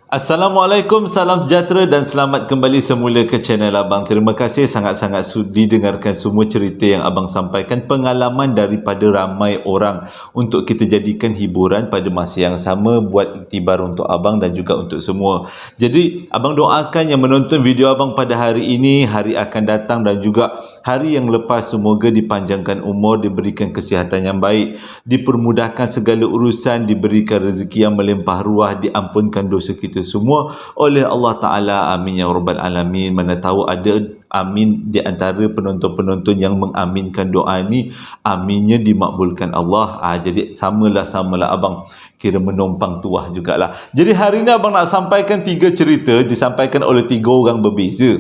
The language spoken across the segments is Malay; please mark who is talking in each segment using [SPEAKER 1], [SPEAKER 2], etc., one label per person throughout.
[SPEAKER 1] Assalamualaikum, salam sejahtera dan selamat kembali semula ke channel Abang. Terima kasih sangat-sangat sudi dengarkan semua cerita yang Abang sampaikan, pengalaman daripada ramai orang untuk kita jadikan hiburan pada masa yang sama, buat iktibar untuk Abang dan juga untuk semua. Jadi, Abang doakan yang menonton video Abang pada hari ini, hari akan datang dan juga hari yang lepas, semoga dipanjangkan umur, diberikan kesihatan yang baik, dipermudahkan segala urusan, diberikan rezeki yang melimpah ruah, diampunkan dosa kita semua oleh Allah Ta'ala. Amin ya Rabbal Alamin. Mana tahu ada amin di antara penonton-penonton yang mengaminkan doa ni, aminnya dimakbulkan Allah. Jadi samalah abang kira menumpang tuah jugalah. Jadi hari ni abang nak sampaikan 3 cerita, disampaikan oleh 3 orang berbeza.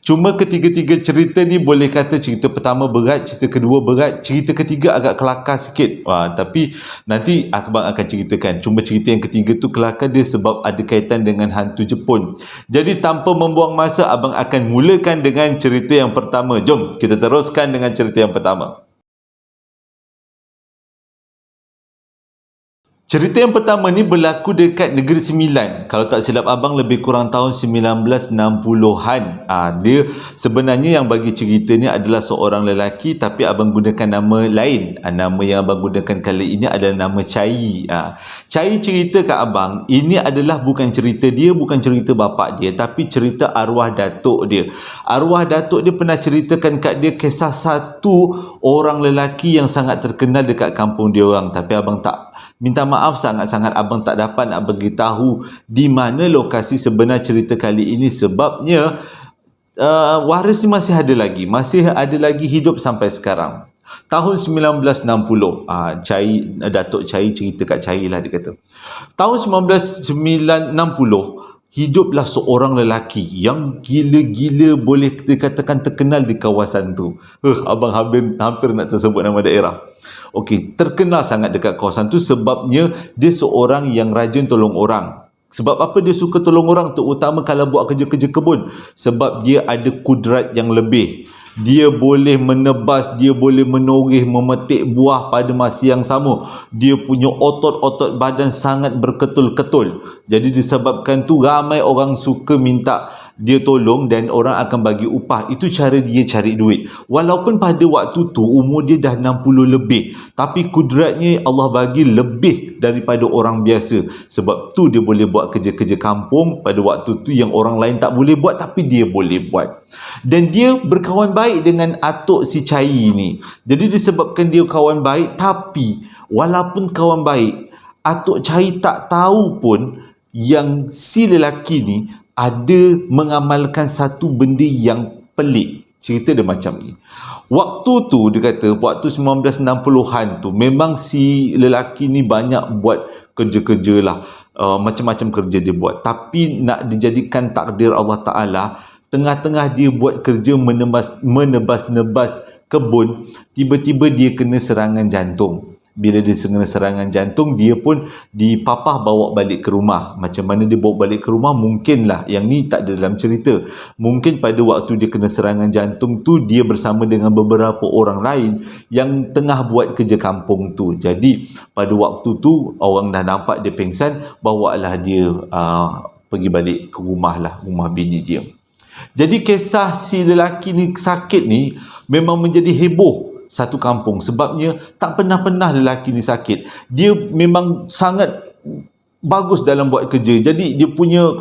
[SPEAKER 1] Cuma ketiga-tiga cerita ni boleh kata cerita pertama berat, cerita kedua berat, cerita ketiga agak kelakar sikit. Tapi nanti abang akan ceritakan. Cuma cerita yang ketiga tu kelakar dia sebab ada kaitan dengan hantu Jepun. Jadi tanpa membuang masa, abang akan mulakan dengan cerita yang pertama. Jom kita teruskan dengan cerita yang pertama. Cerita yang pertama ni berlaku dekat Negeri Sembilan. Kalau tak silap abang, lebih kurang tahun 1960-an. Dia sebenarnya yang bagi cerita ni adalah seorang lelaki, tapi abang gunakan nama lain. Nama yang abang gunakan kali ini adalah nama Cai. Cai cerita kat abang, ini adalah bukan cerita dia, bukan cerita bapak dia, tapi cerita arwah datuk dia. Arwah datuk dia pernah ceritakan kat dia kisah satu orang lelaki yang sangat terkenal dekat kampung dia orang. Tapi abang tak minta maaf sangat-sangat, abang tak dapat nak beritahu di mana lokasi sebenar cerita kali ini, sebabnya waris ni masih ada lagi hidup sampai sekarang. Tahun 1960, Datuk Cai cerita kat Cai lah, dia kata. Tahun 1960, hiduplah seorang lelaki yang gila-gila, boleh dikatakan terkenal di kawasan tu. Abang hampir nak tersebut nama daerah. Okey, terkenal sangat dekat kawasan tu sebabnya dia seorang yang rajin tolong orang. Sebab apa dia suka tolong orang? Terutama kalau buat kerja-kerja kebun. Sebab dia ada kudrat yang lebih. Dia boleh menebas, dia boleh menoreh, memetik buah pada masa yang sama. Dia punya otot-otot badan sangat berketul-ketul. Jadi disebabkan tu ramai orang suka minta dia tolong dan orang akan bagi upah. Itu cara dia cari duit. Walaupun pada waktu tu umur dia dah 60 lebih, tapi kudratnya Allah bagi lebih daripada orang biasa. Sebab tu dia boleh buat kerja-kerja kampung pada waktu tu yang orang lain tak boleh buat, tapi dia boleh buat. Dan dia berkawan baik dengan atuk si Cai ni. Jadi disebabkan dia kawan baik, tapi walaupun kawan baik, atuk Cai tak tahu pun yang si lelaki ni ada mengamalkan satu benda yang pelik. Cerita dia macam ni. Waktu tu dia kata, waktu 1960-an tu, memang si lelaki ni banyak buat kerja-kerja lah. Macam-macam kerja dia buat. Tapi nak dijadikan takdir Allah Ta'ala, tengah-tengah dia buat kerja menebas-nebas kebun, tiba-tiba dia kena serangan jantung. Bila dia kena serangan jantung, dia pun dipapah bawa balik ke rumah. Macam mana dia bawa balik ke rumah? Mungkinlah, yang ni tak ada dalam cerita. Mungkin pada waktu dia kena serangan jantung tu, dia bersama dengan beberapa orang lain yang tengah buat kerja kampung tu. Jadi pada waktu tu orang dah nampak dia pengsan, bawalah dia pergi balik ke rumah lah, rumah bini dia. Jadi kisah si lelaki ni sakit ni memang menjadi heboh satu kampung, sebabnya tak pernah lelaki ni sakit. Dia memang sangat bagus dalam buat kerja. Jadi dia punya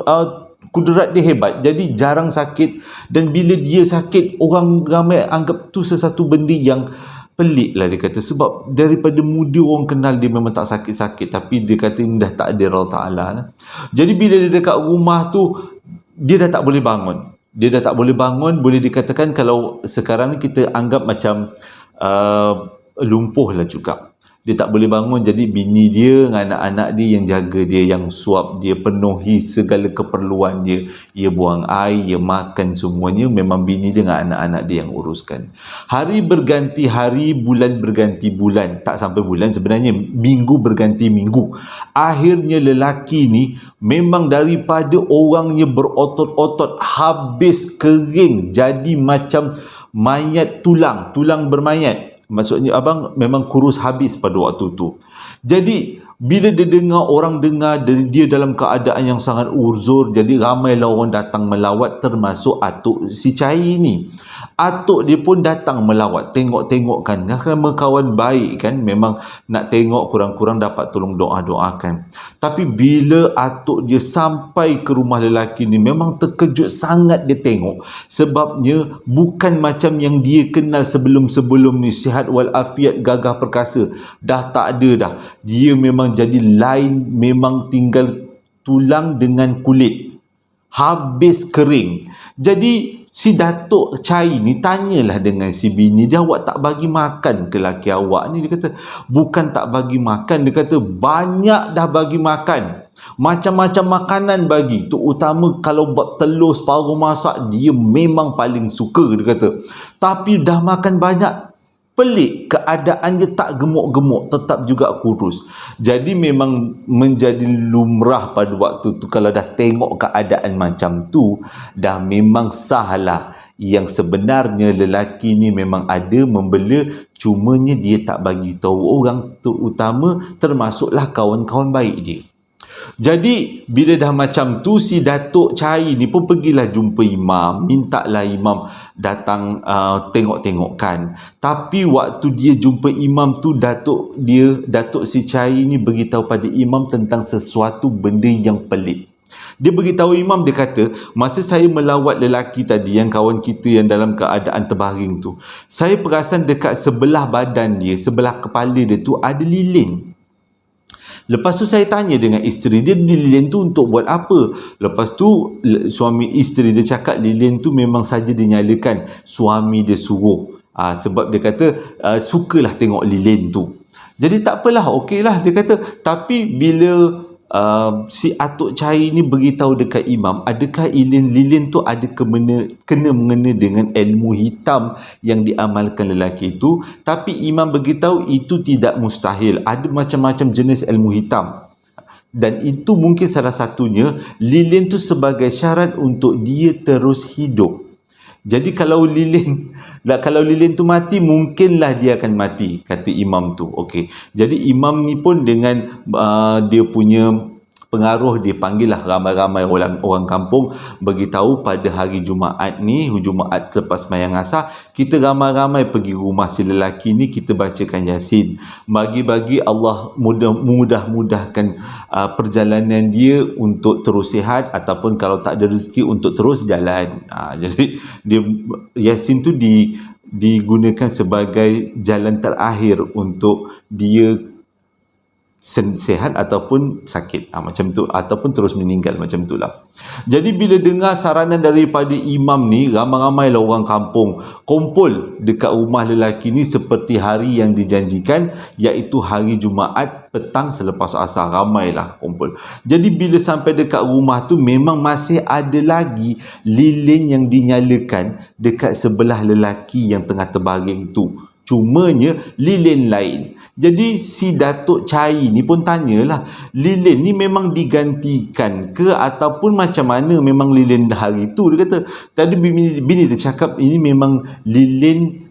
[SPEAKER 1] kudrat dia hebat. Jadi jarang sakit, dan bila dia sakit, orang ramai anggap tu sesuatu benda yang pelik lah, dia kata. Sebab daripada muda orang kenal dia memang tak sakit-sakit, tapi dia kata ini dah takdir Allah Ta'ala. Jadi bila dia dekat rumah tu, dia dah tak boleh bangun. Boleh dikatakan kalau sekarang ni kita anggap macam lumpuh lah juga. Dia tak boleh bangun. Jadi bini dia dengan anak-anak dia yang jaga dia, yang suap dia, penuhi segala keperluan dia. Ia buang air, ia makan, semuanya memang bini dia dengan anak-anak dia yang uruskan. Hari berganti hari, bulan berganti bulan. Tak sampai bulan sebenarnya, minggu berganti minggu. Akhirnya lelaki ni memang daripada orangnya berotot-otot, habis kering, jadi macam mayat tulang bermayat. Maksudnya abang memang kurus habis pada waktu tu. Jadi Bila dia dengar, orang dengar dia dalam keadaan yang sangat uzur, jadi ramailah orang datang melawat, termasuk atuk si Cai ni. Atuk dia pun datang melawat, tengok-tengokkan, kerana kawan baik kan, memang nak tengok kurang-kurang dapat tolong doa-doakan. Tapi bila atuk dia sampai ke rumah lelaki ni, memang terkejut sangat dia tengok, sebabnya bukan macam yang dia kenal sebelum-sebelum ni, sihat walafiat, gagah perkasa, dah tak ada dah. Dia memang jadi lain, memang tinggal tulang dengan kulit, habis kering. Jadi si Datuk Cai ni tanyalah dengan si bini dia, awak tak bagi makan ke laki awak ni? Dia kata, bukan tak bagi makan, dia kata banyak dah bagi makan, macam-macam makanan bagi, terutama kalau buat telur separuh masak, dia memang paling suka, dia kata. Tapi dah makan banyak, pelik keadaannya tak gemuk-gemuk, tetap juga kurus. Jadi memang menjadi lumrah pada waktu tu, kalau dah tengok keadaan macam tu, dah memang sahlah yang sebenarnya lelaki ni memang ada membela, cumanya dia tak bagi tahu orang, terutama termasuklah kawan-kawan baik dia. Jadi bila dah macam tu, si Datuk Cai ni pun pergilah jumpa imam, mintalah imam datang tengok-tengokkan. Tapi waktu dia jumpa imam tu, Datuk si Cai ni beritahu pada imam tentang sesuatu benda yang pelik. Dia beritahu imam, dia kata, masa saya melawat lelaki tadi, yang kawan kita yang dalam keadaan terbaring tu, saya perasan dekat sebelah badan dia, sebelah kepala dia tu ada lilin. Lepas tu saya tanya dengan isteri dia, lilin tu untuk buat apa? Lepas tu suami isteri dia cakap lilin tu memang saja dinyalakan, suami dia suruh. Sebab dia kata sukalah tengok lilin tu. Jadi tak apalah, okeylah dia kata. Tapi bila si Atuk Cai ni beritahu dekat imam, adakah lilin tu ada kena mengena dengan ilmu hitam yang diamalkan lelaki itu? Tapi imam beritahu itu tidak mustahil, ada macam-macam jenis ilmu hitam, dan itu mungkin salah satunya lilin tu sebagai syarat untuk dia terus hidup. Jadi kalau lilin tu mati, mungkinlah dia akan mati, kata imam tu. Okey. Jadi imam ni pun dengan dia punya pengaruh, dia panggillah ramai-ramai orang kampung, beritahu pada hari Jumaat ni, Jumaat selepas sembahyang asar, kita ramai-ramai pergi rumah si lelaki ni, kita bacakan Yasin, bagi-bagi Allah mudah-mudahkan perjalanan dia untuk terus sihat, ataupun kalau tak ada rezeki untuk terus jalan. Jadi dia Yasin tu digunakan sebagai jalan terakhir untuk dia sehat ataupun sakit, macam tu, ataupun terus meninggal, macam itulah. Jadi bila dengar saranan daripada imam ni, ramai-ramailah orang kampung kumpul dekat rumah lelaki ni seperti hari yang dijanjikan, iaitu hari Jumaat petang selepas asar, ramailah kumpul. Jadi bila sampai dekat rumah tu, memang masih ada lagi lilin yang dinyalakan dekat sebelah lelaki yang tengah terbaring tu, cumanya lilin lain. Jadi si Datuk Cai ni pun tanyalah, lilin ni memang digantikan ke ataupun macam mana, memang lilin hari tu? Dia kata, tadi bini dia cakap ini memang lilin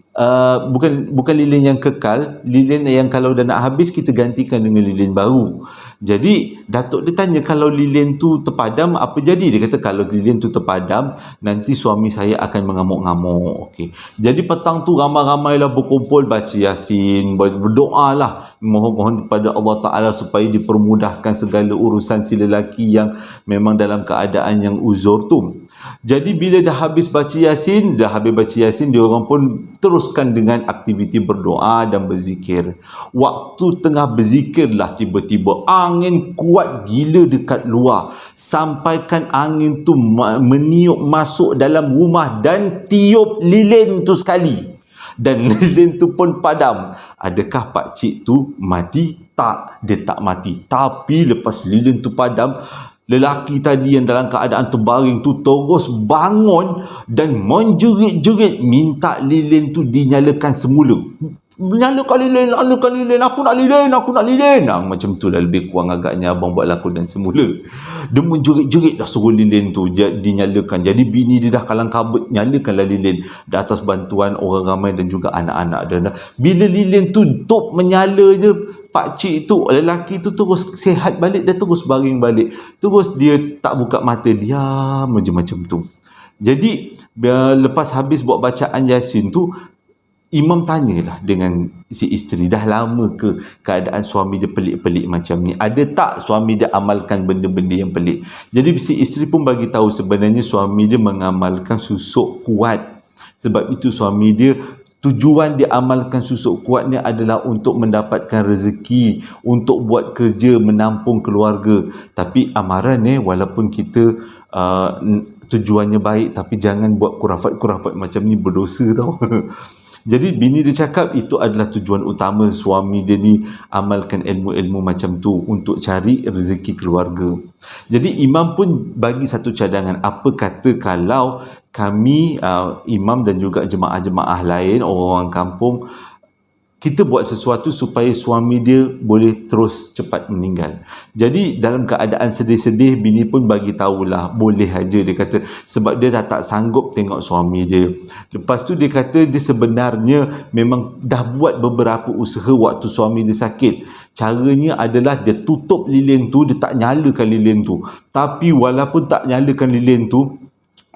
[SPEAKER 1] bukan lilin yang kekal, lilin yang kalau dah nak habis kita gantikan dengan lilin baru. Jadi Datuk dia tanya, kalau lilin tu terpadam apa jadi? Dia kata, kalau lilin tu terpadam, nanti suami saya akan mengamuk-ngamuk. Okey. Jadi petang tu ramai-ramailah berkumpul, baca Yasin, berdoalah, mohon kepada Allah Ta'ala supaya dipermudahkan segala urusan si lelaki yang memang dalam keadaan yang uzur tu. Jadi bila dah habis baca Yasin, dia orang pun teruskan dengan aktiviti berdoa dan berzikir. Waktu tengah berzikirlah tiba-tiba angin kuat gila dekat luar, sampaikan angin tu meniup masuk dalam rumah dan tiup lilin tu sekali, dan lilin tu pun padam. Adakah pakcik tu mati? Tak, dia tak mati. Tapi lepas lilin tu padam, lelaki tadi yang dalam keadaan terbaring tu terus bangun dan menjerit-jerit minta lilin tu dinyalakan semula. Nyalakan lilin, aku nak lilin. Macam tu lah lebih kurang agaknya abang buat lakonan semula. Dia menjerit-jerit dah suruh lilin tu dinyalakan. Jadi bini dia dah kalang kabut, nyalakanlah lilin di atas bantuan orang ramai dan juga anak-anak dia. Bila lilin tu top menyala je, pakcik tu, lelaki tu terus sihat balik, dia terus baring balik, terus dia tak buka mata, diam macam tu. Jadi lepas habis buat bacaan Yasin tu, Imam tanyalah dengan si isteri, dah lama ke keadaan suami dia pelik-pelik macam ni? Ada tak suami dia amalkan benda-benda yang pelik? Jadi si isteri pun bagi tahu sebenarnya suami dia mengamalkan susuk kuat. Sebab itu suami dia, tujuan dia amalkan susuk kuat ni adalah untuk mendapatkan rezeki, untuk buat kerja, menampung keluarga. Tapi amaran walaupun kita tujuannya baik, tapi jangan buat kurafat-kurafat macam ni, berdosa tau. Jadi bini dia cakap itu adalah tujuan utama suami dia ni amalkan ilmu-ilmu macam tu untuk cari rezeki keluarga. Jadi imam pun bagi satu cadangan, apa kata kalau kami imam dan juga jemaah-jemaah lain, orang-orang kampung, kita buat sesuatu supaya suami dia boleh terus cepat meninggal. Jadi dalam keadaan sedih-sedih, bini pun bagi tahulah, boleh aja, dia kata, sebab dia dah tak sanggup tengok suami dia. Lepas tu dia kata dia sebenarnya memang dah buat beberapa usaha waktu suami dia sakit. Caranya adalah dia tutup lilin tu, dia tak nyalakan lilin tu. Tapi walaupun tak nyalakan lilin tu,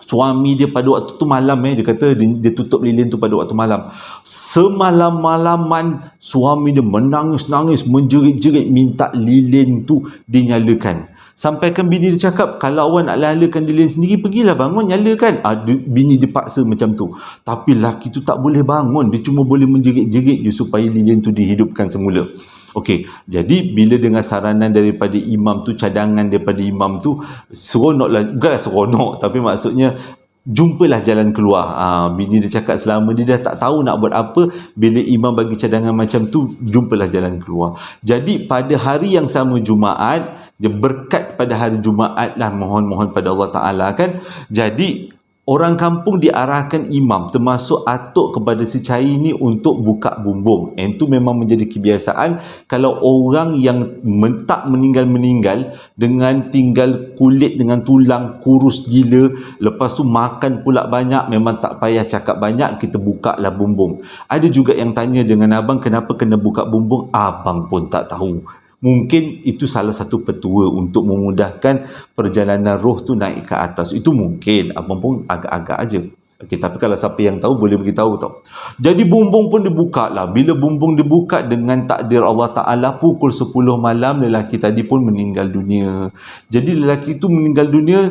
[SPEAKER 1] suami dia pada waktu tu malam, dia kata dia tutup lilin tu pada waktu malam. Semalam-malaman suami dia menangis-nangis, menjerit-jerit minta lilin tu dinyalakan. Sampaikan bini dia cakap, kalau awak nak nyalakan lilin sendiri, pergilah bangun nyalakan. Bini dia paksa macam tu. Tapi laki tu tak boleh bangun, dia cuma boleh menjerit-jerit je supaya lilin tu dihidupkan semula. Okey, jadi bila dengar saranan daripada imam tu, cadangan daripada imam tu, seronoklah, bukanlah seronok, tapi maksudnya jumpalah jalan keluar. Bini dia cakap selama dia dah tak tahu nak buat apa, bila imam bagi cadangan macam tu, jumpalah jalan keluar. Jadi pada hari yang sama Jumaat, dia berkat pada hari Jumaat lah, mohon-mohon pada Allah Ta'ala kan. Jadi orang kampung diarahkan imam termasuk atuk kepada si cai ni untuk buka bumbung. Itu memang menjadi kebiasaan kalau orang yang tak meninggal-meninggal dengan tinggal kulit dengan tulang kurus gila, lepas tu makan pula banyak, memang tak payah cakap banyak, kita buka lah bumbung. Ada juga yang tanya dengan abang, kenapa kena buka bumbung? Abang pun tak tahu. Mungkin itu salah satu petua untuk memudahkan perjalanan roh tu naik ke atas. Itu mungkin, abang pun agak-agak aja. Okey, tapi kalau siapa yang tahu boleh beritahu tau. Jadi bumbung pun dibuka lah. Bila bumbung dibuka, dengan takdir Allah Ta'ala, pukul 10 malam lelaki tadi pun meninggal dunia. Jadi lelaki itu meninggal dunia,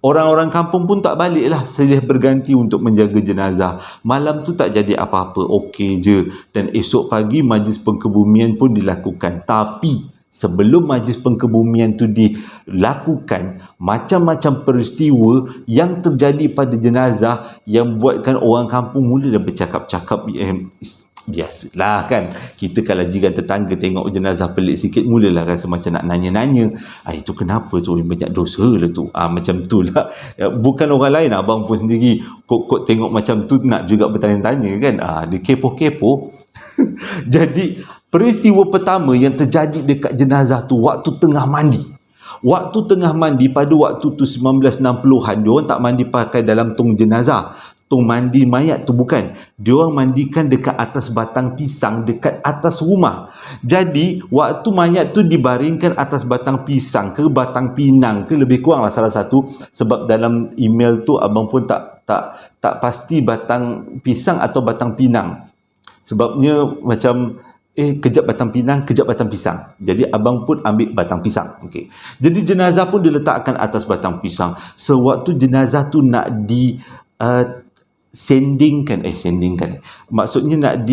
[SPEAKER 1] orang-orang kampung pun tak balik lah, silih berganti untuk menjaga jenazah. Malam tu tak jadi apa-apa, okey je. Dan esok pagi majlis pengkebumian pun dilakukan. Tapi sebelum majlis pengkebumian tu dilakukan, macam-macam peristiwa yang terjadi pada jenazah yang buatkan orang kampung mula dah bercakap-cakap. Biasalah kan, kita kalau jiran tetangga tengok jenazah pelik sikit, mulalah rasa macam nak nanya-nanya, itu kenapa tu, banyak dosa lah tu, macam tu lah. Bukan orang lain, abang pun sendiri kok tengok macam tu nak juga bertanya-tanya kan, dia kepo-kepo. Jadi peristiwa pertama yang terjadi dekat jenazah tu, waktu tengah mandi. Waktu tengah mandi pada waktu tu 1960-an, diorang tak mandi pakai dalam tong jenazah, tong mandi mayat tu bukan. Diorang mandikan dekat atas batang pisang dekat atas rumah. Jadi waktu mayat tu dibaringkan atas batang pisang ke batang pinang ke, lebih kurang lah salah satu, sebab dalam email tu abang pun tak pasti batang pisang atau batang pinang. Sebabnya macam kejap batang pinang, kejap batang pisang. Jadi abang pun ambil batang pisang. Okey. Jadi jenazah pun diletakkan atas batang pisang. Sewaktu jenazah tu nak sendingkan, maksudnya nak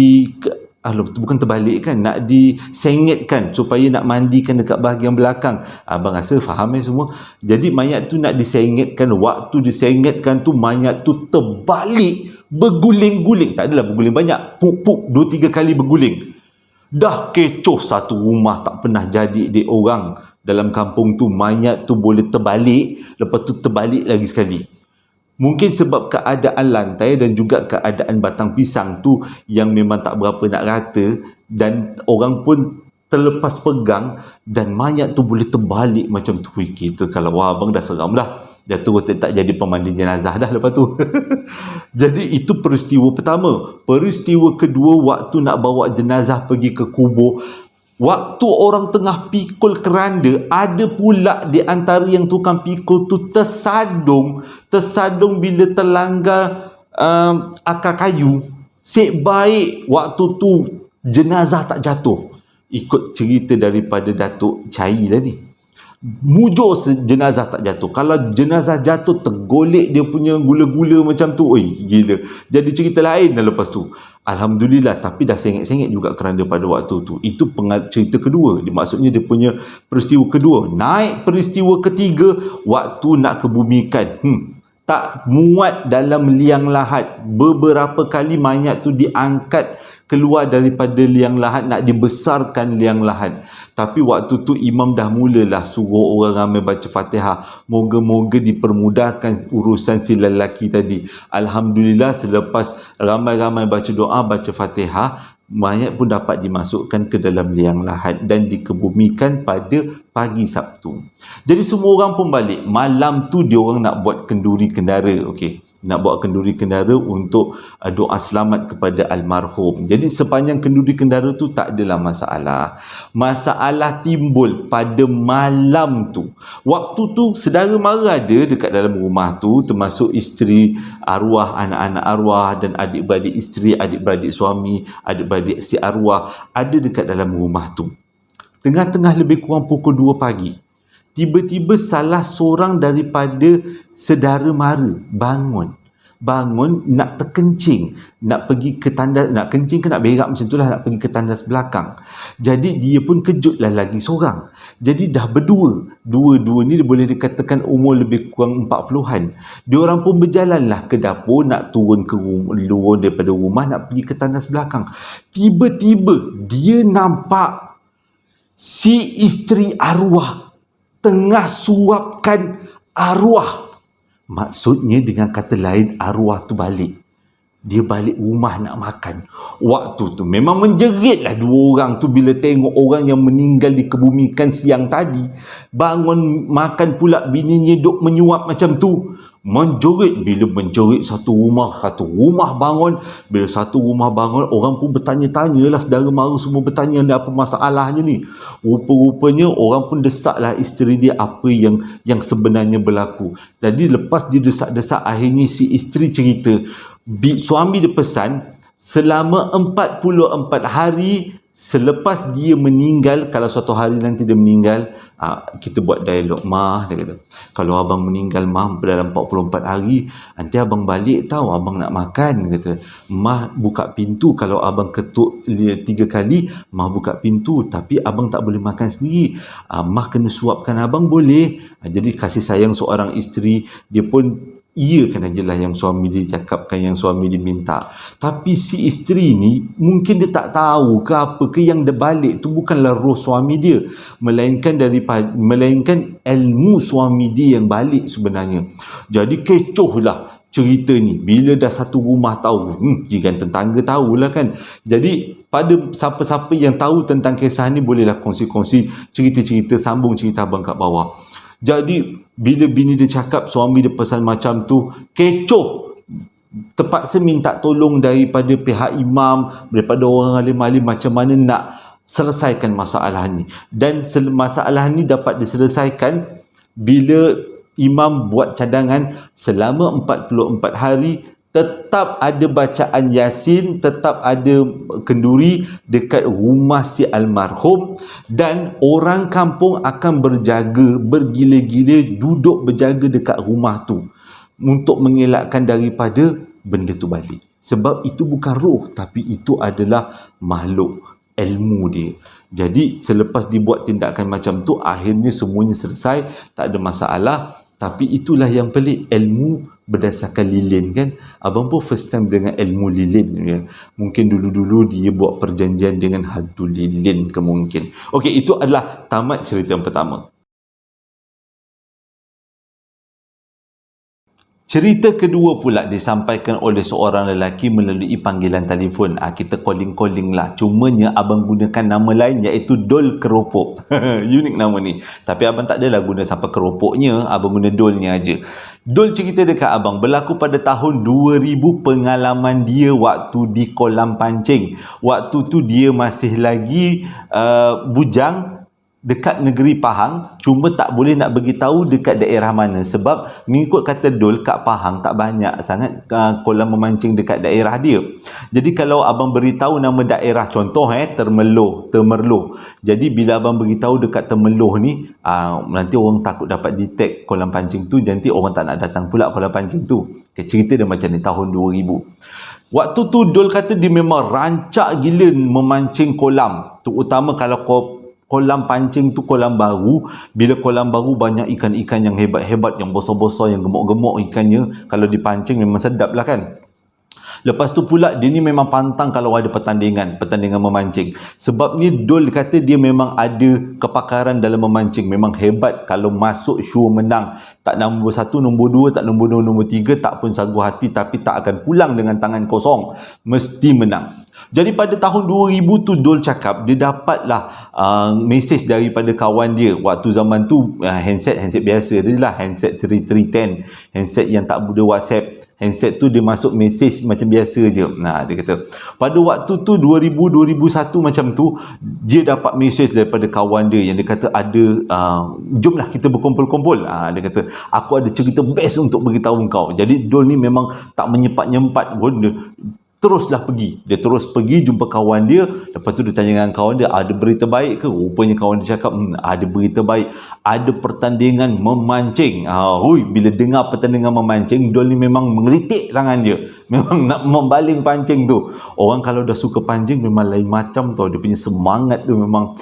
[SPEAKER 1] bukan terbalik kan, nak disengitkan supaya nak mandikan dekat bahagian belakang. Abang rasa faham semua. Jadi mayat tu nak disengitkan. Waktu disengitkan tu, mayat tu terbalik, berguling-guling. Tak adalah berguling banyak, puk-puk 2-3 kali berguling. Dah kecoh satu rumah, tak pernah jadi di orang dalam kampung tu. Mayat tu boleh terbalik, lepas tu terbalik lagi sekali. Mungkin sebab keadaan lantai dan juga keadaan batang pisang tu yang memang tak berapa nak rata, dan orang pun terlepas pegang, dan mayat tu boleh terbalik macam tu. Kita kalau abang dah seram dah. Dia terus tak jadi pemandi jenazah dah lepas tu. Jadi itu peristiwa pertama. Peristiwa kedua, waktu nak bawa jenazah pergi ke kubur, Waktu orang tengah pikul keranda, ada pula di antara yang tukang pikul tu tersadung bila terlanggar akar kayu. Sek baik waktu tu jenazah tak jatuh. Ikut cerita daripada Datuk Cai tadi, mujur jenazah tak jatuh. Kalau jenazah jatuh, tergolek dia punya gula-gula macam tu, oi gila. Jadi cerita lain dah lepas tu. Alhamdulillah, tapi dah sengit-sengit juga kerana pada waktu tu. Itu cerita kedua. Maksudnya dia punya peristiwa kedua. Naik peristiwa ketiga, waktu nak kebumikan. Tak muat dalam liang lahat. Beberapa kali mayat tu diangkat keluar daripada liang lahat, nak dibesarkan liang lahat. Tapi waktu tu imam dah mulalah suruh orang ramai baca Fatihah. Moga-moga dipermudahkan urusan si lelaki tadi. Alhamdulillah, selepas ramai-ramai baca doa, baca Fatihah, mayat pun dapat dimasukkan ke dalam liang lahat dan dikebumikan pada pagi Sabtu. Jadi semua orang pun balik. Malam tu dia orang nak buat kenduri kendara. Okey, nak buat kenduri kendara untuk doa selamat kepada almarhum. Jadi sepanjang kenduri kendara tu tak adalah masalah. Masalah timbul pada malam tu. Waktu tu saudara mara ada dekat dalam rumah tu, termasuk isteri arwah, anak-anak arwah dan adik-beradik isteri, adik-beradik suami, adik-beradik si arwah ada dekat dalam rumah tu. Tengah-tengah lebih kurang pukul 2 pagi, tiba-tiba salah seorang daripada sedara mara bangun nak terkencing, nak pergi ke tandas, nak kencing ke nak berak macam itulah, nak pergi ke tandas belakang. Jadi dia pun kejutlah lagi seorang. Jadi dah berdua. Dua-dua ni boleh dikatakan umur lebih kurang 40-an. Diorang pun berjalanlah ke dapur, nak turun ke luar daripada rumah, nak pergi ke tandas belakang. Tiba-tiba dia nampak si isteri arwah tengah suapkan arwah. Maksudnya dengan kata lain, arwah tu balik. Dia balik rumah nak makan. Waktu tu memang menjeritlah dua orang tu bila tengok orang yang meninggal dikebumikan siang tadi. Bangun makan pula bininya duk menyuap macam tu. Menjerit. Bila menjerit satu rumah bangun. Bila satu rumah bangun, orang pun bertanya-tanya lah, saudara mara semua bertanya ada apa masalahnya ni. Rupa-rupanya orang pun desaklah isteri dia apa yang sebenarnya berlaku. Jadi lepas dia desak-desak, akhirnya si isteri cerita, suami dia pesan selama 44 hari selepas dia meninggal, kalau suatu hari nanti dia meninggal, kita buat dialog. Mah, dia kata, kalau abang meninggal mah dalam 44 hari, nanti abang balik tahu, abang nak makan. Dia kata, mah buka pintu, kalau abang ketuk 3 kali, mah buka pintu, tapi abang tak boleh makan sendiri. Mah kena suapkan abang boleh. Jadi kasih sayang seorang isteri, dia pun iakan ajalah yang suami dia cakapkan, yang suami dia minta. Tapi si isteri ni mungkin dia tak tahu ke apa ke, yang dia balik tu bukanlah roh suami dia, melainkan ilmu suami dia yang balik sebenarnya. Jadi kecoh lah cerita ni bila dah satu rumah tahu. Jiran tetangga tahulah kan. Jadi pada siapa-siapa yang tahu tentang kisah ni, bolehlah kongsi-kongsi cerita-cerita, sambung cerita abang kat bawah. Jadi bila bini dia cakap suami dia pesan macam tu, kecoh, terpaksa minta tolong daripada pihak imam, daripada orang alim-alim macam mana nak selesaikan masalah ni. Dan masalah ni dapat diselesaikan bila imam buat cadangan selama 44 hari tetap ada bacaan Yasin, tetap ada kenduri dekat rumah si almarhum, dan orang kampung akan berjaga, bergila-gila duduk berjaga dekat rumah tu untuk mengelakkan daripada benda tu balik. Sebab itu bukan roh, tapi itu adalah makhluk ilmu dia. Jadi selepas dibuat tindakan macam tu, akhirnya semuanya selesai, tak ada masalah. Tapi itulah yang pelik, ilmu berdasarkan lilin kan. Abang pun first time dengan ilmu lilin ya. Mungkin dulu-dulu dia buat perjanjian dengan hantu lilin ke mungkin. Okey, itu adalah tamat cerita yang pertama. Cerita kedua pula disampaikan oleh seorang lelaki melalui panggilan telefon. Kita calling-calling lah. Cumanya abang gunakan nama lain iaitu Dol Keropok. Unik nama ni. Tapi abang tak adalah guna sampai keropoknya. Abang guna Dolnya aja. Dol cerita dekat abang berlaku pada tahun 2000, pengalaman dia waktu di kolam pancing. Waktu tu dia masih lagi bujang dekat negeri Pahang, cuma tak boleh nak beritahu dekat daerah mana sebab mengikut kata Dol, kat Pahang tak banyak sangat kolam memancing dekat daerah dia. Jadi kalau abang beritahu nama daerah, contoh Temerloh. Jadi bila abang beritahu dekat Temerloh ni, nanti orang takut dapat detect kolam pancing tu, nanti orang tak nak datang pula kolam pancing tu. Cerita dia macam ni tahun 2000. Waktu tu Dol kata dia memang rancak gila memancing kolam, terutama kalau kolam pancing tu kolam baru. Bila kolam baru banyak ikan-ikan yang hebat-hebat, yang besar-besar, yang gemuk-gemuk ikannya. Kalau dipancing memang sedap lah kan. Lepas tu pula dia ni memang pantang kalau ada pertandingan memancing. Sebab ni Dol kata dia memang ada kepakaran dalam memancing, memang hebat. Kalau masuk show menang, tak nombor 1, nombor 2, tak nombor 2, nombor 3, tak pun sagu hati, tapi tak akan pulang dengan tangan kosong, mesti menang. Jadi pada tahun 2000 tu Dol cakap dia dapatlah mesej daripada kawan dia. Waktu zaman tu handset biasa dia lah, handset 3310, handset yang tak ada WhatsApp. Handset tu dia masuk mesej macam biasa je. Dia kata pada waktu tu 2000 2001 macam tu, dia dapat mesej daripada kawan dia yang dia kata ada jomlah kita berkumpul-kumpul. Dia kata aku ada cerita best untuk beritahu kau. Jadi Dol ni memang tak menyempat-nyempat pun, teruslah pergi. Dia terus pergi jumpa kawan dia. Lepas tu dia tanya dengan kawan dia, ada berita baik ke? Rupanya kawan dia cakap, ada berita baik. Ada pertandingan memancing. Bila dengar pertandingan memancing, Dol ni memang mengeritik tangan dia. Memang nak membaling pancing tu. Orang kalau dah suka pancing memang lain macam tau. Dia punya semangat tu memang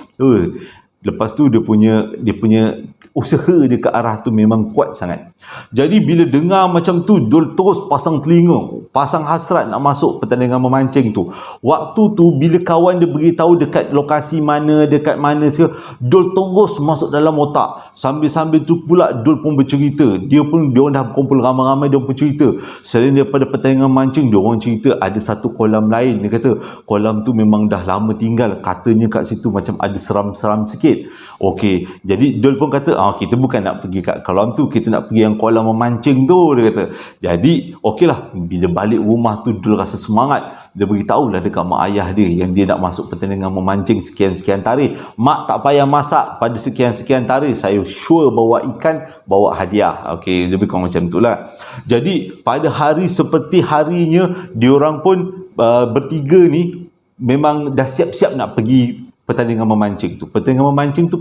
[SPEAKER 1] lepas tu dia punya usaha dia ke arah tu memang kuat sangat. Jadi bila dengar macam tu, Dol terus pasang telinga, pasang hasrat nak masuk pertandingan memancing tu. Waktu tu bila kawan dia beritahu dekat lokasi mana, dekat mana sih, Dol terus masuk dalam otak. Sambil-sambil tu pula Dol pun bercerita. Dia orang dah kumpul ramai-ramai, dia pun cerita. Selain daripada pertandingan mancing, dia orang cerita ada satu kolam lain. Dia kata kolam tu memang dah lama tinggal. Katanya kat situ macam ada seram-seram sikit. Okey, jadi Dol pun kata kita bukan nak pergi kat kolam tu, kita nak pergi yang kolam memancing tu, dia kata. Jadi okeylah, bila balik rumah tu Dol rasa semangat. Dia beritahulah dekat mak ayah dia yang dia nak masuk pertandingan memancing sekian-sekian tarikh. Mak tak payah masak, pada sekian-sekian tarikh saya sure bawa ikan, bawa hadiah. Okey, lebih kurang macam itulah. Jadi pada hari seperti harinya, diorang pun bertiga ni memang dah siap-siap nak pergi pertandingan memancing tu. Pertandingan memancing tu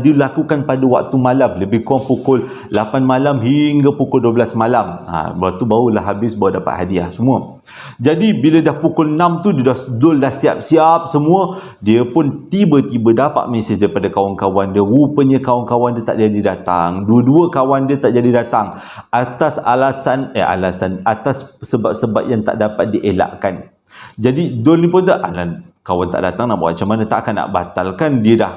[SPEAKER 1] dilakukan pada waktu malam, lebih kurang pukul 8 malam hingga pukul 12 malam. Waktu barulah habis, baru dapat hadiah semua. Jadi bila dah pukul 6 tu, Dol dah siap-siap semua. Dia pun tiba-tiba dapat mesej daripada kawan-kawan dia. Rupanya kawan-kawan dia tak jadi datang. Dua-dua kawan dia tak jadi datang atas atas sebab-sebab yang tak dapat dielakkan. Jadi Dol ni pun kawan tak datang nak buat macam mana, tak akan nak batalkan. Dia dah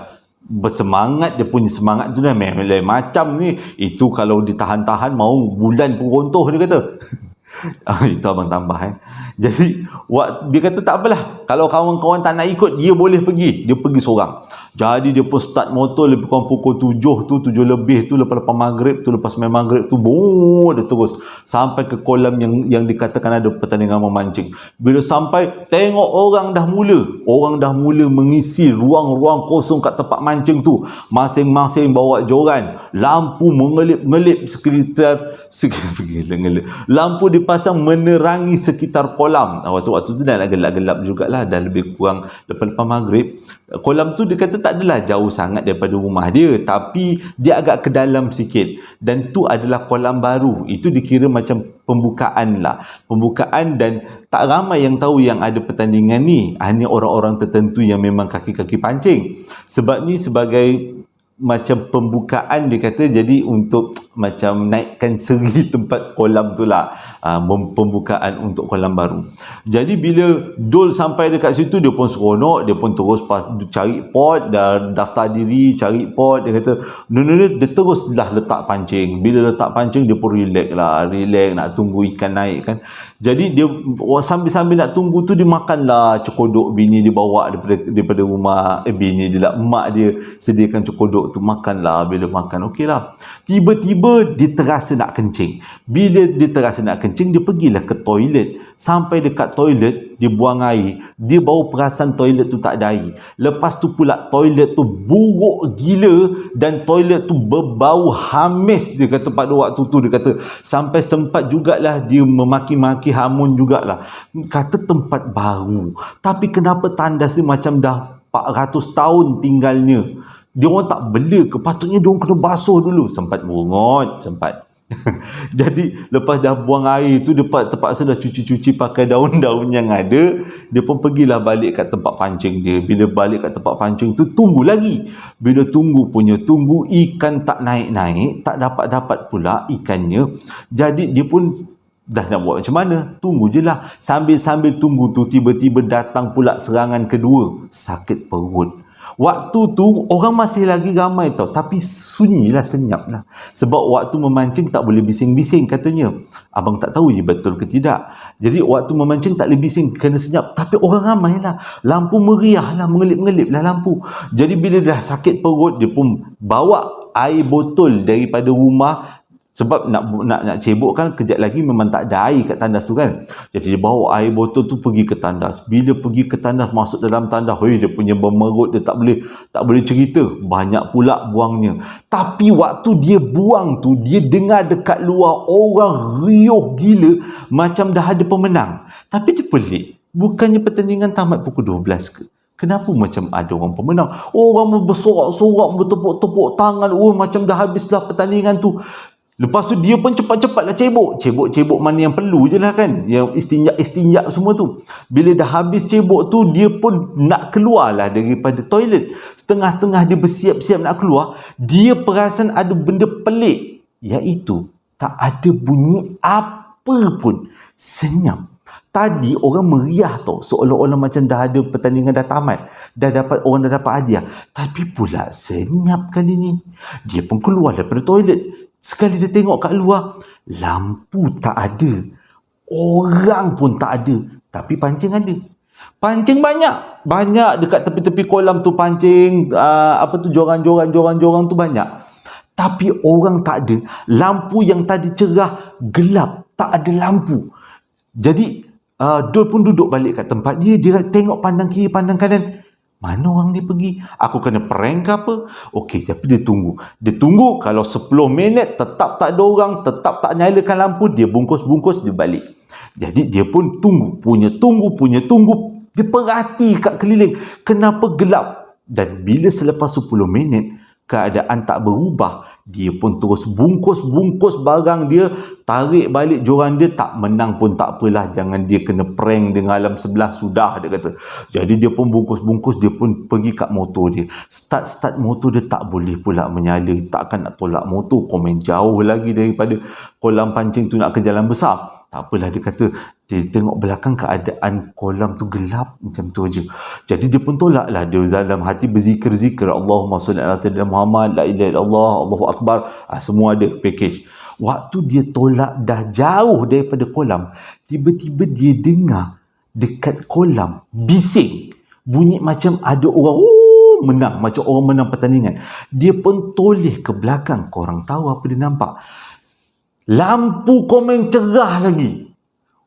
[SPEAKER 1] bersemangat, dia punya semangat tu dah lain macam ni. Itu kalau ditahan-tahan mau bulan pun runtuh, dia kata. Itu abang tambah Jadi dia kata tak apalah, kalau kawan-kawan tak nak ikut, dia boleh pergi. Dia pergi seorang. Jadi dia pun start motor lebih kurang pukul 7 tu, 7 lebih tu, lepas maghrib tu, lepas main maghrib tu, dia terus sampai ke kolam yang dikatakan ada pertandingan memancing. Bila sampai, tengok orang dah mula mengisi ruang-ruang kosong kat tempat mancing tu. Masing-masing bawa joran, lampu mengelip-ngelip sekitar lampu dipasang menerangi sekitar kolam. Waktu tu dah gelap-gelap jugalah, dah lebih kurang lepas maghrib. Kolam tu dia kata tak adalah jauh sangat daripada rumah dia, tapi dia agak ke dalam sikit. Dan tu adalah kolam baru. Itu dikira macam pembukaan dan tak ramai yang tahu yang ada pertandingan ni. Hanya orang-orang tertentu yang memang kaki-kaki pancing. Sebab ni sebagai macam pembukaan, dia kata, jadi untuk macam naikkan seri tempat kolam tu lah, pembukaan untuk kolam baru. Jadi bila Dol sampai dekat situ, dia pun seronok, dia pun terus cari pot, dah daftar diri cari pot. Dia kata dia teruslah letak pancing. Bila letak pancing, dia pun relax nak tunggu ikan naik kan. Jadi dia sambil nak tunggu tu, dia makanlah cokodok bini dia bawa daripada rumah. Bini dia lah, mak dia sediakan cokodok tu, makanlah. Bila makan okey lah, tiba-tiba dia terasa nak kencing. Bila dia terasa nak kencing, dia pergilah ke toilet. Sampai dekat toilet, dia buang air. Dia baru perasan toilet tu tak ada air. Lepas tu pula toilet tu buruk gila, dan toilet tu berbau hamis. Dia kata pada waktu tu, dia kata sampai sempat jugalah dia memaki-maki Hamun jugalah. Kata tempat baru, tapi kenapa tandas ni macam dah 400 tahun tinggalnya. Dia orang tak bela ke? Patutnya dia orang kena basuh dulu. Sempat merungut, sempat. Jadi lepas dah buang air tu, dia terpaksa dah cuci-cuci pakai daun-daun yang ada. Dia pun pergilah balik kat tempat pancing dia. Bila balik kat tempat pancing tu, tunggu lagi. Bila tunggu, ikan tak naik-naik, tak dapat-dapat pula ikannya. Jadi dia pun dah nak buat macam mana? Tunggu je lah. Sambil-sambil tunggu tu, tiba-tiba datang pula serangan kedua. Sakit perut. Waktu tu orang masih lagi ramai tau, tapi sunyilah, senyaplah. Sebab waktu memancing tak boleh bising-bising katanya. Abang tak tahu je betul ke tidak. Jadi waktu memancing tak boleh bising, kena senyap. Tapi orang ramai lah. Lampu meriah lah, mengelip-ngelip lah lampu. Jadi bila dah sakit perut, dia pun bawa air botol daripada rumah. Sebab nak cebok kan, kejap lagi memang tak ada air kat tandas tu kan. Jadi dia bawa air botol tu pergi ke tandas. Bila pergi ke tandas, masuk dalam tandas, dia punya bermerut, dia tak boleh cerita. Banyak pula buangnya. Tapi waktu dia buang tu, dia dengar dekat luar orang riuh gila, macam dah ada pemenang. Tapi dia pelik. Bukannya pertandingan tamat pukul 12 ke? Kenapa macam ada orang pemenang? Orang bersorak-sorak, bertepuk-tepuk tangan. Macam dah habislah pertandingan tu. Lepas tu dia pun cepat-cepatlah cebok. Cebok mana yang perlu je lah kan. Yang istinjak semua tu. Bila dah habis cebok tu, dia pun nak keluar lah daripada toilet. Setengah-tengah dia bersiap-siap nak keluar, dia perasan ada benda pelik. Iaitu tak ada bunyi apa pun. Senyap. Tadi orang meriah tau, seolah-olah macam dah ada pertandingan dah tamat, orang dah dapat hadiah. Tapi pula senyap kali ni. Dia pun keluar daripada toilet. Sekali dia tengok kat luar, lampu tak ada, orang pun tak ada, tapi pancing ada. Pancing banyak dekat tepi-tepi kolam tu, pancing joran-joran tu banyak. Tapi orang tak ada. Lampu yang tadi cerah gelap, tak ada lampu. Jadi Dol pun duduk balik kat tempat dia. Dia tengok pandang kiri, pandang kanan. Mana orang ni pergi? Aku kena prank ke apa? Okey, tapi dia tunggu. Kalau 10 minit tetap tak ada orang, tetap tak nyalakan lampu, dia bungkus-bungkus, dia balik. Jadi dia pun tunggu. Dia perhati kat keliling. Kenapa gelap? Dan bila selepas 10 minit, keadaan tak berubah, dia pun terus bungkus barang dia, tarik balik joran dia. Tak menang pun tak apalah, jangan dia kena prank dengan alam sebelah, sudah, dia kata. Jadi dia pun bungkus, dia pun pergi kat motor dia. Start motor dia, tak boleh pula menyala. Takkan nak tolak motor, komen jauh lagi daripada kolam pancing tu nak ke jalan besar. Tak apalah, dia kata, dia tengok belakang, keadaan kolam tu gelap macam tu aja. Jadi dia pun tolak lah. Dia dalam hati berzikir-zikir, Allahumma salli ala sayyidina Muhammad, la ilaha illallah, Allahu akbar. Semua ada package. Waktu dia tolak dah jauh daripada kolam, tiba-tiba dia dengar dekat kolam bising. Bunyi macam ada orang menang, macam orang menang pertandingan. Dia pun toleh ke belakang. Korang tahu apa dia nampak? Lampu komen cerah lagi.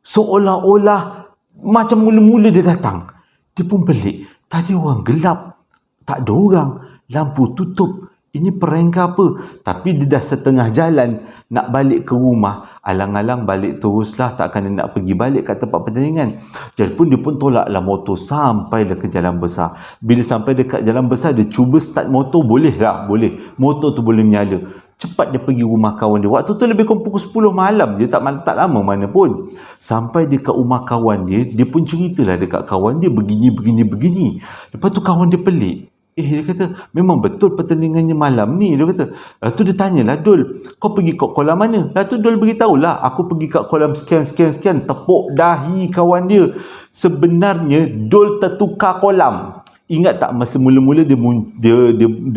[SPEAKER 1] Seolah-olah macam mula-mula dia datang. Dia pun pelik. Tadi orang gelap, tak ada orang, lampu tutup. Ini prank ke apa? Tapi dia dah setengah jalan nak balik ke rumah. Alang-alang balik teruslah, takkan dia nak pergi balik kat tempat pertandingan. Jadi pun dia pun tolaklah motor sampailah ke jalan besar. Bila sampai dekat jalan besar, dia cuba start motor, boleh. Motor tu boleh menyala. Cepat dia pergi rumah kawan dia. Waktu tu lebih kurang pukul 10 malam je, tak lama mana pun. Sampai dekat rumah kawan dia, dia pun ceritalah dekat kawan dia begini. Lepas tu kawan dia pelik. Dia kata, memang betul pertandingannya malam ni. Dia kata, lepas tu dia tanyalah Dul, kau pergi kat kolam mana? Lepas tu Dul beritahulah, aku pergi kat kolam sekian, tepuk dahi kawan dia. Sebenarnya Dul tertukar kolam. Ingat tak masa mula-mula dia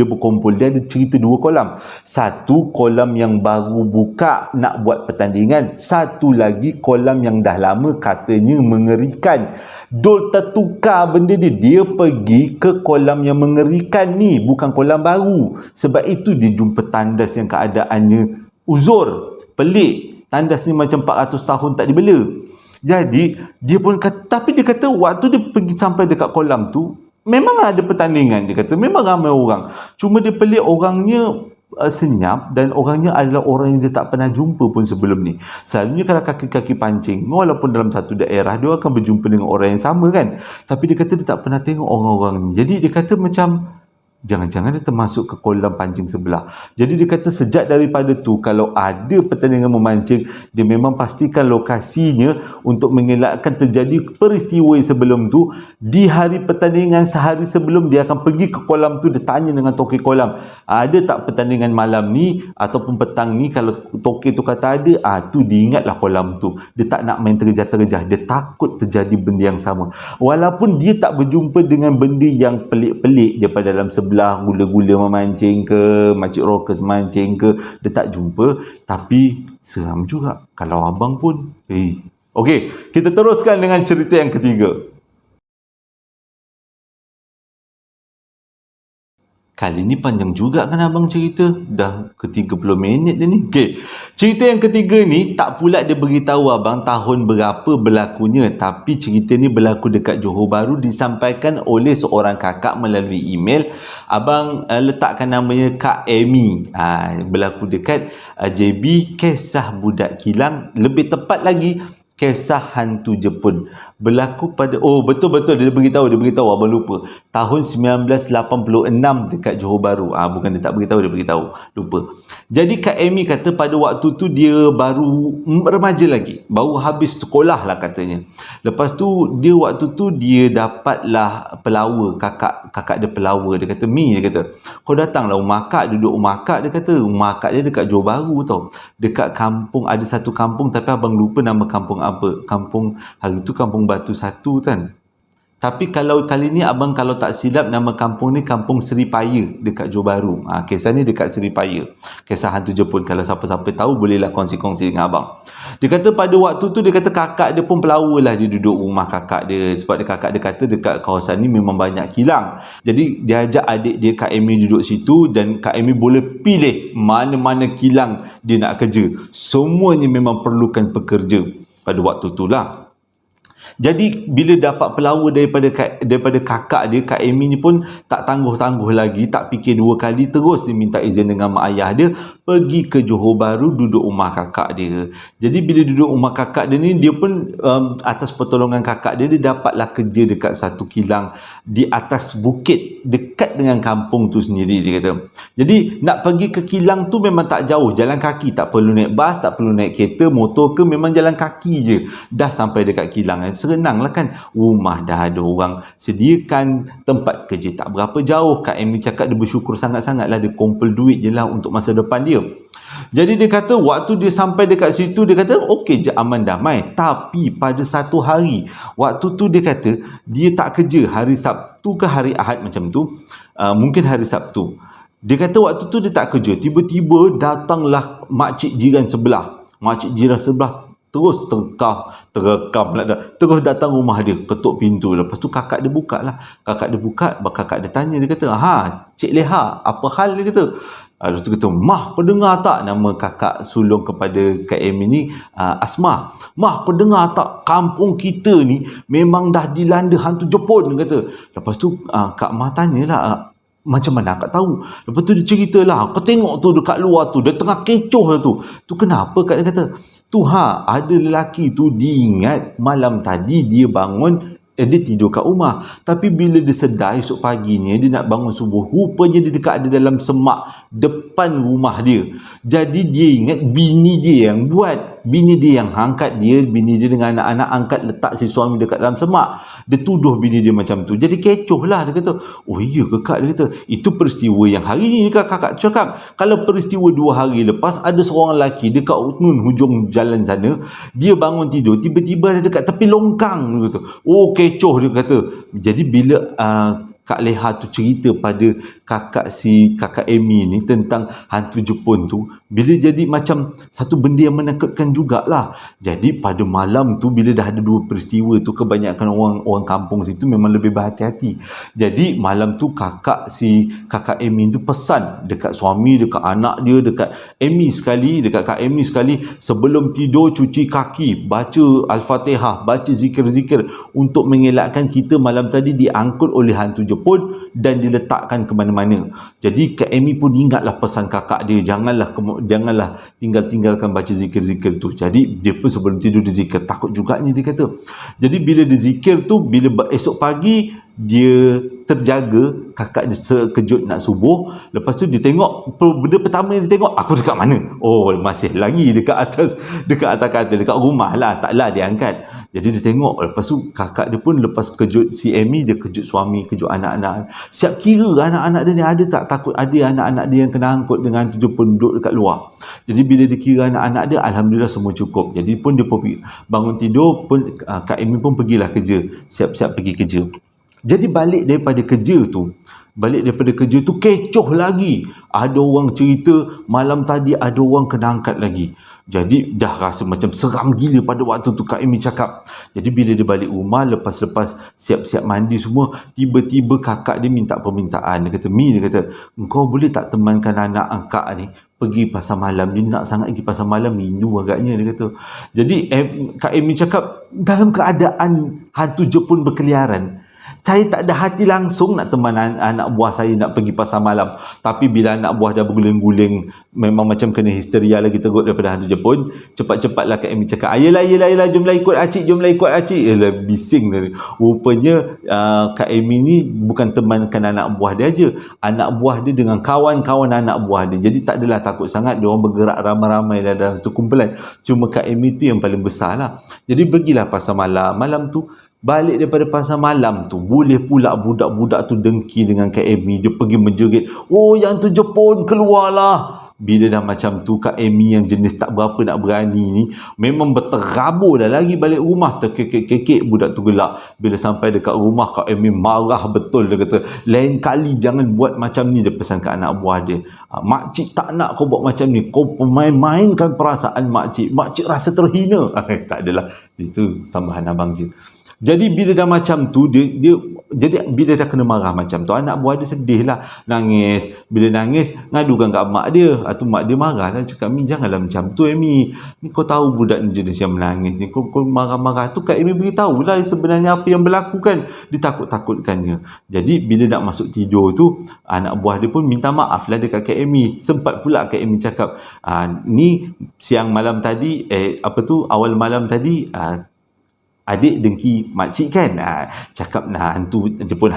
[SPEAKER 1] berkumpul, dia ada cerita 2 kolam. Satu kolam yang baru buka nak buat pertandingan, satu lagi kolam yang dah lama katanya mengerikan. Dul tertukar benda dia pergi ke kolam yang mengerikan ni, bukan kolam baru. Sebab itu dia jumpa tandas yang keadaannya uzur, pelik. Tandas ni macam 400 tahun tak dibela. Jadi dia pun kata, tapi dia kata waktu dia pergi sampai dekat kolam tu, memang ada pertandingan. Dia kata memang ramai orang, cuma dia pelik orangnya senyap, dan orangnya adalah orang yang dia tak pernah jumpa pun sebelum ni. Selalunya kalau kaki-kaki pancing, walaupun dalam satu daerah, dia akan berjumpa dengan orang yang sama kan, tapi dia kata dia tak pernah tengok orang-orang ni. Jadi dia kata macam jangan-jangan dia termasuk ke kolam pancing sebelah. Jadi dia kata sejak daripada tu, kalau ada pertandingan memancing, dia memang pastikan lokasinya untuk mengelakkan terjadi peristiwa sebelum tu. Di hari pertandingan, sehari sebelum, dia akan pergi ke kolam tu, dia tanya dengan toke kolam, ada tak pertandingan malam ni ataupun petang ni? Kalau toke tu kata ada, tu diingatlah kolam tu. Dia tak nak main tergejah-tergejah, dia takut terjadi benda yang sama. Walaupun dia tak berjumpa dengan benda yang pelik-pelik daripada dalam sebelah, gula-gula memancing ke, makcik rockers memancing ke, dia tak jumpa. Tapi seram juga kalau abang pun Okey, kita teruskan dengan cerita yang ketiga. Kali ni panjang juga kan abang cerita. Dah ke 30 minit dah ni. Okey. Cerita yang ketiga ni tak pula dia beritahu abang tahun berapa berlakunya, tapi cerita ni berlaku dekat Johor Bahru, disampaikan oleh seorang kakak melalui email. Abang letakkan namanya Kak Amy. Berlaku dekat JB, Kisah Budak Kilang. Lebih tepat lagi, Kisah Hantu Jepun. Berlaku pada, betul-betul dia beritahu abang lupa, tahun 1986 dekat Johor Bahru. Bukan dia tak beritahu, dia beritahu, lupa. Jadi Kak Amy kata pada waktu tu dia baru remaja lagi, baru habis sekolah lah katanya. Lepas tu dia waktu tu dia dapatlah pelawa, kakak dia pelawa. Dia kata, Mi, dia kata, kau datanglah rumah akak, duduk rumah akak. Dia kata rumah akak dia dekat Johor Bahru tau, dekat kampung, ada satu kampung, tapi abang lupa nama kampung apa. Kampung hari tu Kampung Batu 1 kan. Tapi kalau kali ni abang kalau tak silap, nama kampung ni Kampung Seri Paya dekat Johor Bahru. Kisah ni dekat Seri Paya, Kisah Hantu Jepun. Kalau siapa-siapa tahu bolehlah kongsi-kongsi dengan abang. Dia kata pada waktu tu, dia kata kakak dia pun pelawa lah, dia duduk rumah kakak dia. Sebab kakak dia kata dekat kawasan ni memang banyak kilang. Jadi dia ajak adik dia Kak Amy duduk situ, dan Kak Amy boleh pilih mana-mana kilang dia nak kerja. Semuanya memang perlukan pekerja pada waktu tu lah. Jadi bila dapat pelawa daripada kakak dia, Kak Amy ni pun tak tangguh-tangguh lagi, tak fikir dua kali, terus dia minta izin dengan mak ayah dia, pergi ke Johor Bahru duduk rumah kakak dia. Jadi bila duduk rumah kakak dia ni, dia pun atas pertolongan kakak dia, dia dapatlah kerja dekat satu kilang di atas bukit dekat dengan kampung tu sendiri, dia kata. Jadi nak pergi ke kilang tu memang tak jauh, jalan kaki, tak perlu naik bas, tak perlu naik kereta, motor ke, memang jalan kaki je dah sampai dekat kilang. Serenang lah kan, rumah dah ada orang sediakan, tempat kerja tak berapa jauh. Kak Amy cakap dia bersyukur sangat-sangat lah, dia kumpul duit je lah untuk masa depan dia. Jadi dia kata waktu dia sampai dekat situ, dia kata okey je, aman damai. Tapi pada satu hari, waktu tu dia kata dia tak kerja, hari Sabtu ke hari Ahad macam tu, mungkin hari Sabtu. Dia kata waktu tu dia tak kerja, tiba-tiba datanglah makcik jiran sebelah. Makcik jiran sebelah terus terus datang rumah dia, ketuk pintu. Lepas tu kakak dia buka lah. Kakak dia tanya, dia kata, Cik Leha, apa hal? Dia kata. Lepas tu kata, Mah, kau dengar tak? Nama kakak sulung kepada Kak Amy ni Asma. Mah, kau dengar tak? Kampung kita ni memang dah dilanda hantu Jepun, dia kata. Lepas tu Kak Mah tanyalah, macam mana akak tahu? Lepas tu dia ceritalah, kau tengok tu dekat luar tu, dia tengah kecoh tu. Tu kenapa? Kak dia kata, tu ada lelaki tu, diingat malam tadi dia bangun, dia tidur kat rumah. Tapi bila dia sedar esok paginya, dia nak bangun subuh, rupanya dia dekat ada dalam semak depan rumah dia. Jadi dia ingat bini dia yang buat. bini dia yang angkat dia, bini dia dengan anak-anak angkat letak si suami dekat dalam semak. Dia tuduh bini dia macam tu. Jadi kecoh lah, dia kata, oh iya ke kak, dia kata, itu peristiwa yang hari ni kakak cakap. Kalau peristiwa 2 hari lepas, ada seorang lelaki dekat hujung jalan sana, dia bangun tidur, tiba-tiba ada dekat tepi longkang, dia kata. Oh kecoh, dia kata. Jadi bila Kak Leha tu cerita pada kakak Amy ni tentang hantu Jepun tu, bila jadi macam satu benda yang menakutkan jugalah. Jadi pada malam tu bila dah ada 2 peristiwa tu, kebanyakan orang kampung situ memang lebih berhati-hati. Jadi malam tu kakak Amy tu pesan dekat suami, dekat anak dia, dekat Kak Amy sekali, sebelum tidur cuci kaki, baca Al-Fatihah, baca zikir-zikir untuk mengelakkan kita malam tadi diangkut oleh hantu Jepun dan diletakkan ke mana-mana. Jadi Kak Amy pun ingatlah pesan kakak dia, janganlah tinggalkan baca zikir-zikir tu. Jadi dia pun sebelum tidur dia zikir, takut juganya dia kata. Jadi bila dia zikir tu, bila esok pagi dia terjaga, kakak dia sekejut nak subuh. Lepas tu dia tengok, benda pertama yang dia tengok, aku dekat mana? Oh, masih lagi dekat atas katil, dekat rumah lah, taklah dia angkat. Jadi dia tengok, lepas tu kakak dia pun lepas kejut si Amy, dia kejut suami, kejut anak-anak. Siap kira anak-anak dia ni ada tak takut ada anak-anak dia yang kena angkut dengan hantu Jepun duduk dekat luar. Jadi bila dia kira anak-anak dia, alhamdulillah semua cukup. Jadi pun dia pun bangun tidur pun, Kak Amy pun pergilah kerja, siap-siap pergi kerja. Jadi balik daripada kerja tu kecoh lagi. Ada orang cerita malam tadi ada orang kena angkat lagi. Jadi dah rasa macam seram gila pada waktu tu, Kak Amy cakap. Jadi bila dia balik rumah, lepas siap-siap mandi semua, tiba-tiba kakak dia minta permintaan. Dia kata, Mi, dia kata, engkau boleh tak temankan anak angkat ni pergi pasar malam? Dia nak sangat pergi pasar malam, rindu agaknya, dia kata. Jadi Kak Amy cakap, dalam keadaan hantu Jepun berkeliaran, saya tak ada hati langsung nak teman anak buah saya nak pergi pasar malam. Tapi bila anak buah dah berguling-guling, memang macam kena histeria lagi teruk daripada hantu Jepun, cepat-cepatlah Kak Amy cakap, ayolah, jomlah ikut acik. Bising dia. Rupanya Kak Amy ni bukan temankan anak buah dia aja, anak buah dia dengan kawan-kawan anak buah dia. Jadi tak adalah takut sangat, dia orang bergerak ramai-ramai dalam satu kumpulan. Cuma Kak Amy tu yang paling besar lah. Jadi pergilah pasar malam tu. Balik daripada pasar malam tu, boleh pula budak-budak tu dengki dengan Kak Amy. Dia pergi menjerit, oh yang tu Jepun keluarlah. Bila dah macam tu, Kak Amy yang jenis tak berapa nak berani ni, memang berterabur dah lagi balik rumah. Terkekek-kekek budak tu gelak. Bila sampai dekat rumah, Kak Amy marah betul. Dia kata, lain kali jangan buat macam ni. Dia pesan ke anak buah dia, makcik tak nak kau buat macam ni, kau main-mainkan perasaan makcik rasa terhina. Tak adalah, itu tambahan abang je. Jadi bila dah macam tu, jadi bila dah kena marah macam tu, anak buah dia sedih lah, nangis. Bila nangis, ngadukan kat mak dia, atau mak dia marah lah, cakap, Mi janganlah macam tu, Amy, ni kau tahu budak ni jenis yang menangis ni, kau marah-marah tu. Kak Amy beritahu lah sebenarnya apa yang berlaku kan, ditakut-takutkannya. Jadi bila nak masuk tidur tu, anak buah dia pun minta maaf lah dekat Kak Amy. Sempat pula Kak Amy cakap, ni awal malam tadi, adik dengki makcik kan, cakap nah hantu Jepun,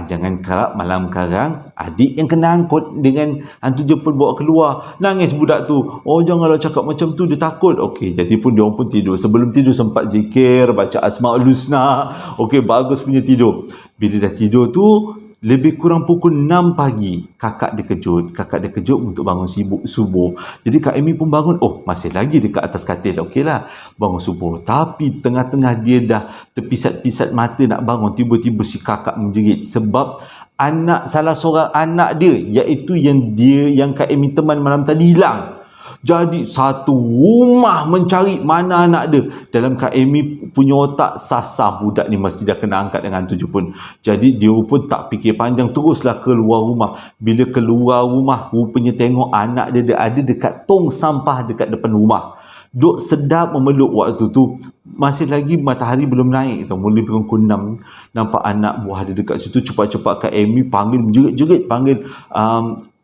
[SPEAKER 1] jangan kerap malam karang adik yang kena angkut dengan hantu Jepun bawa keluar. Nangis budak tu, oh janganlah cakap macam tu, dia takut. Okey, jadi pun dia orang pun tidur. Sebelum tidur sempat zikir, baca Asmaul Husna. Okey, bagus punya tidur. Bila dah tidur tu, lebih kurang pukul 6 pagi, kakak dia kejut untuk bangun subuh. Jadi Kak Amy pun bangun, oh masih lagi dekat atas katil, okeylah, bangun subuh. Tapi tengah-tengah dia dah terpisat-pisat mata nak bangun, tiba-tiba si kakak menjerit sebab salah seorang anak dia, iaitu yang Kak Amy teman malam tadi, hilang. Jadi satu rumah mencari mana anak dia. Dalam Kak Amy punya otak, sasar budak ni mesti dah kena angkat dengan hantu Jepun. Jadi dia pun tak fikir panjang, teruslah keluar rumah. Bila keluar rumah, rupanya tengok anak dia ada dekat tong sampah dekat depan rumah. Duk sedap memeluk waktu tu. Masih lagi matahari belum naik tau, mulai pukul 6. Nampak anak buah dia dekat situ. Cepat-cepat Kak Amy panggil, menjerit-jerit panggil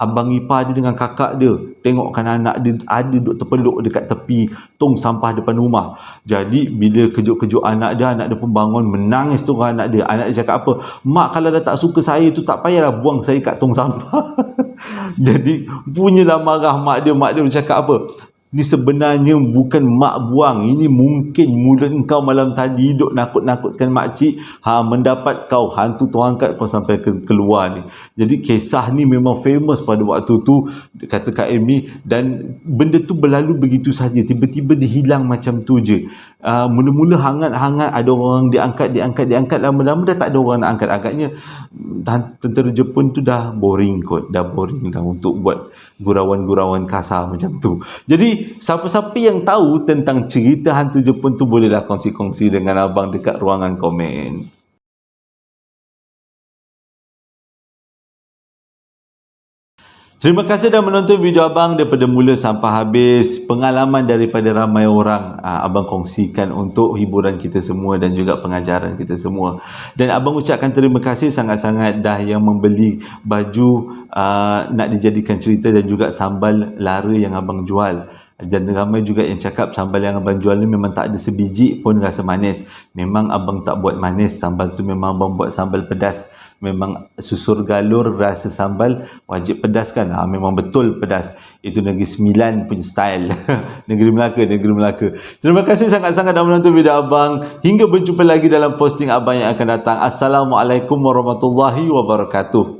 [SPEAKER 1] abang ipar dia dengan kakak dia. Tengokkan anak dia ada duk terpeluk dekat tepi tong sampah depan rumah. Jadi bila kejut-kejut anak dia pun bangun, menangis tu anak dia. Anak dia cakap apa? Mak kalau dah tak suka saya tu, tak payahlah buang saya kat tong sampah. Jadi punyalah marah mak dia bercakap apa? Ni sebenarnya bukan mak buang. Ini mungkin mulut engkau malam tadi duk nakut-nakutkan makcik. Mendapat kau hantu terangkat kau sampai keluar ni. Jadi kisah ni memang famous pada waktu tu, kata Kak Amy. Dan benda tu berlalu begitu saja. Tiba-tiba dia hilang macam tu je. Mula-mula hangat-hangat, ada orang diangkat. Lama-lama dah tak ada orang nak angkat. Agaknya tentera Jepun tu dah boring kot. Dah boring dah untuk buat gurauan-gurauan kasar macam tu. Jadi siapa-siapa yang tahu tentang cerita hantu Jepun tu, bolehlah kongsi-kongsi dengan abang dekat ruangan komen. Terima kasih dah menonton video abang daripada mula sampai habis. Pengalaman daripada ramai orang abang kongsikan untuk hiburan kita semua dan juga pengajaran kita semua. Dan abang ucapkan terima kasih sangat-sangat dah yang membeli baju nak dijadikan cerita dan juga sambal lara yang abang jual. Dan ramai juga yang cakap sambal yang abang jual ni memang tak ada sebiji pun rasa manis. Memang abang tak buat manis, sambal tu memang abang buat sambal pedas. Memang susur galur rasa sambal wajib pedas kan. Memang betul pedas. Itu Negeri Sembilan punya style. Negeri Melaka. Terima kasih sangat-sangat dah menonton video abang. Hingga berjumpa lagi dalam posting abang yang akan datang. Assalamualaikum warahmatullahi wabarakatuh.